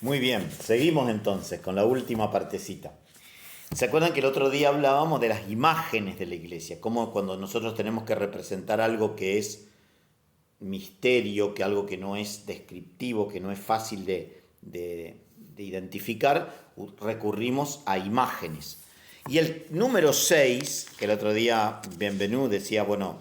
Muy bien, seguimos entonces con la última partecita. ¿Se acuerdan que el otro día hablábamos de las imágenes de la iglesia? Como cuando nosotros tenemos que representar algo que es misterio, que algo que no es descriptivo, que no es fácil de identificar, recurrimos a imágenes. Y el número 6 que el otro día Bienvenú decía, bueno,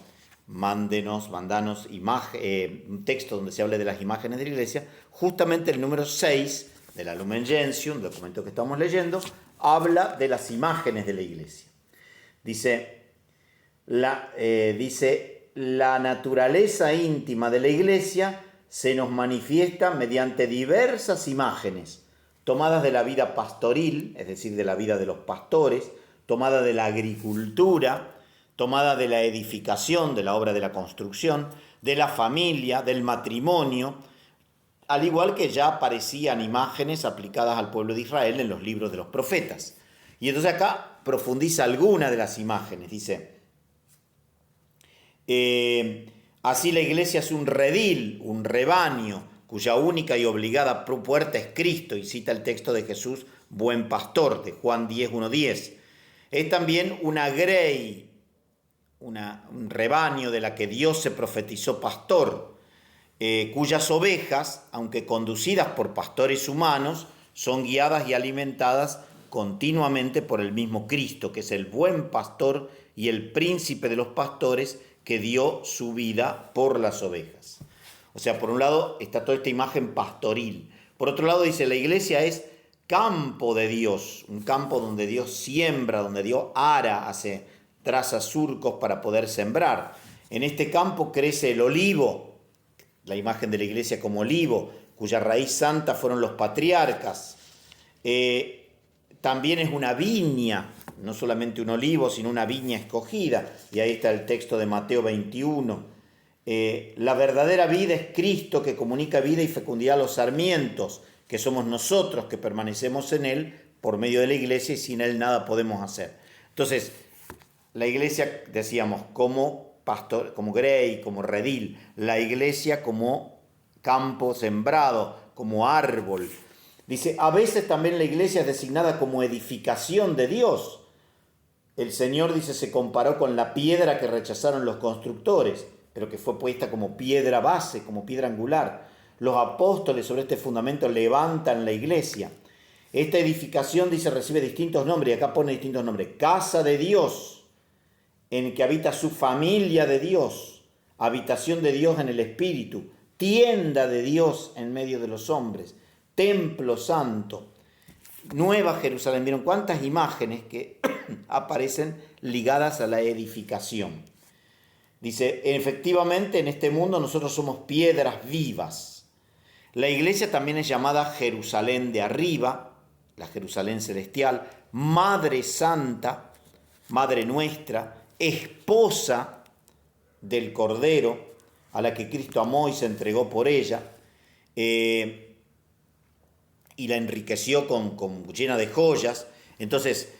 mandanos un texto donde se hable de las imágenes de la iglesia, justamente el número 6 de la Lumen Gentium, un documento que estamos leyendo, habla de las imágenes de la iglesia. Dice, la naturaleza íntima de la iglesia se nos manifiesta mediante diversas imágenes, tomadas de la vida pastoril, es decir, de la vida de los pastores, tomada de la agricultura, tomada de la edificación, de la obra de la construcción, de la familia, del matrimonio, al igual que ya aparecían imágenes aplicadas al pueblo de Israel en los libros de los profetas. Y entonces acá profundiza alguna de las imágenes, dice, así la iglesia es un redil, un rebaño, cuya única y obligada puerta es Cristo, y cita el texto de Jesús, buen pastor, de Juan 10:1-10. Es también una grey, un rebaño de la que Dios se profetizó pastor, cuyas ovejas, aunque conducidas por pastores humanos, son guiadas y alimentadas continuamente por el mismo Cristo, que es el buen pastor y el príncipe de los pastores que dio su vida por las ovejas. O sea, por un lado está toda esta imagen pastoril. Por otro lado dice, la iglesia es campo de Dios, un campo donde Dios siembra, donde Dios ara, traza surcos para poder sembrar. En este campo crece el olivo, la imagen de la iglesia como olivo, cuya raíz santa fueron los patriarcas. También es una viña, no solamente un olivo, sino una viña escogida. Y ahí está el texto de Mateo 21. La verdadera vida es Cristo, que comunica vida y fecundidad a los sarmientos, que somos nosotros que permanecemos en Él por medio de la iglesia y sin Él nada podemos hacer. Entonces, la iglesia, decíamos, como pastor, como grey, como redil, la iglesia como campo sembrado, como árbol. Dice, a veces también la iglesia es designada como edificación de Dios. El Señor, dice, se comparó con la piedra que rechazaron los constructores, pero que fue puesta como piedra base, como piedra angular. Los apóstoles sobre este fundamento levantan la iglesia. Esta edificación, dice, recibe distintos nombres, y acá pone distintos nombres. Casa de Dios, en que habita su familia de Dios, habitación de Dios en el Espíritu, tienda de Dios en medio de los hombres, templo santo, Nueva Jerusalén. ¿Vieron cuántas imágenes que aparecen ligadas a la edificación? Dice, efectivamente en este mundo nosotros somos piedras vivas. La iglesia también es llamada Jerusalén de arriba, la Jerusalén celestial, Madre Santa, Madre nuestra, esposa del Cordero, a la que Cristo amó y se entregó por ella, y la enriqueció llena de joyas. Entonces,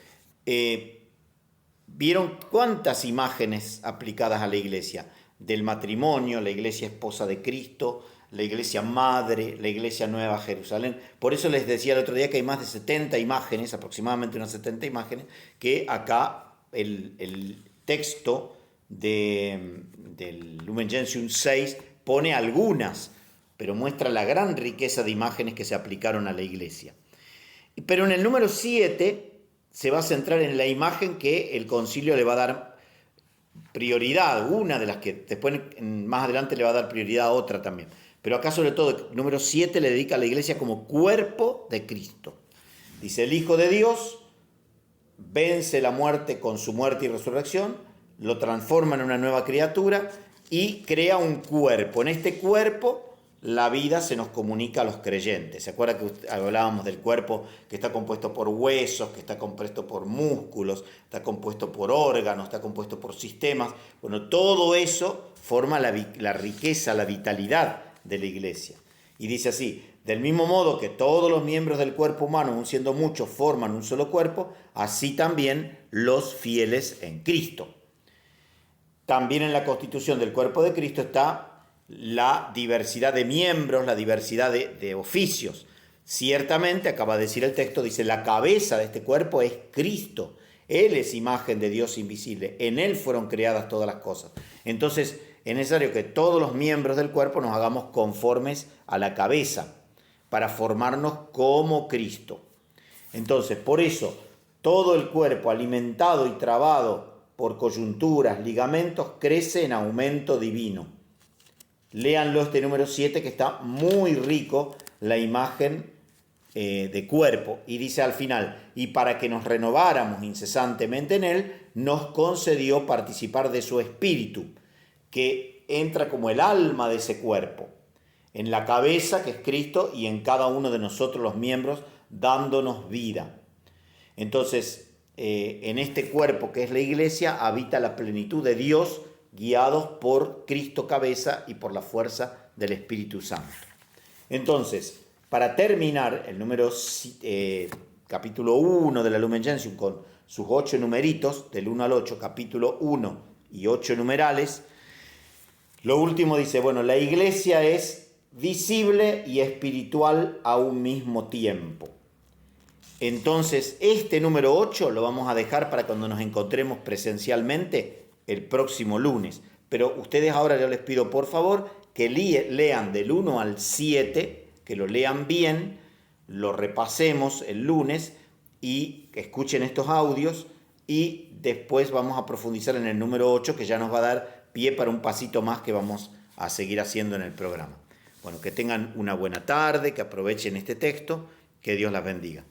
¿vieron cuántas imágenes aplicadas a la iglesia? Del matrimonio, la iglesia esposa de Cristo, la iglesia madre, la iglesia Nueva Jerusalén. Por eso les decía el otro día que hay más de 70 imágenes, aproximadamente unas 70 imágenes, que acá el texto del Lumen Gentium 6 pone algunas, pero muestra la gran riqueza de imágenes que se aplicaron a la iglesia. Pero en el número 7 se va a centrar en la imagen que el concilio le va a dar prioridad, una de las que después más adelante le va a dar prioridad a otra también. Pero acá sobre todo el número 7 le dedica a la iglesia como cuerpo de Cristo. Dice, el Hijo de Dios vence la muerte con su muerte y resurrección, lo transforma en una nueva criatura y crea un cuerpo. En este cuerpo la vida se nos comunica a los creyentes. ¿Se acuerda que hablábamos del cuerpo que está compuesto por huesos, que está compuesto por músculos, está compuesto por órganos, está compuesto por sistemas? Bueno, todo eso forma la riqueza, la vitalidad de la iglesia. Y dice así, del mismo modo que todos los miembros del cuerpo humano, aun siendo muchos, forman un solo cuerpo, así también los fieles en Cristo. También en la constitución del cuerpo de Cristo está la diversidad de miembros, la diversidad de oficios. Ciertamente, acaba de decir el texto, dice, la cabeza de este cuerpo es Cristo. Él es imagen de Dios invisible. En Él fueron creadas todas las cosas. Entonces, es necesario que todos los miembros del cuerpo nos hagamos conformes a la cabeza para formarnos como Cristo. Entonces, por eso, todo el cuerpo alimentado y trabado por coyunturas, ligamentos, crece en aumento divino. Léanlo este número 7 que está muy rico la imagen de cuerpo. Y dice al final, y para que nos renováramos incesantemente en Él, nos concedió participar de su espíritu, que entra como el alma de ese cuerpo, en la cabeza que es Cristo y en cada uno de nosotros los miembros, dándonos vida. Entonces, en este cuerpo que es la iglesia, habita la plenitud de Dios, guiados por Cristo cabeza y por la fuerza del Espíritu Santo. Entonces, para terminar, el número capítulo 1 de la Lumen Gentium, con sus 8 numeritos, del 1 al 8, capítulo 1 y 8 numerales, lo último dice, bueno, la iglesia es visible y espiritual a un mismo tiempo. Entonces, este número 8 lo vamos a dejar para cuando nos encontremos presencialmente el próximo lunes. Pero ustedes ahora yo les pido, por favor, que lean del 1 al 7, que lo lean bien, lo repasemos el lunes y que escuchen estos audios y después vamos a profundizar en el número 8, que ya nos va a dar pie para un pasito más que vamos a seguir haciendo en el programa. Bueno, que tengan una buena tarde, que aprovechen este texto, que Dios las bendiga.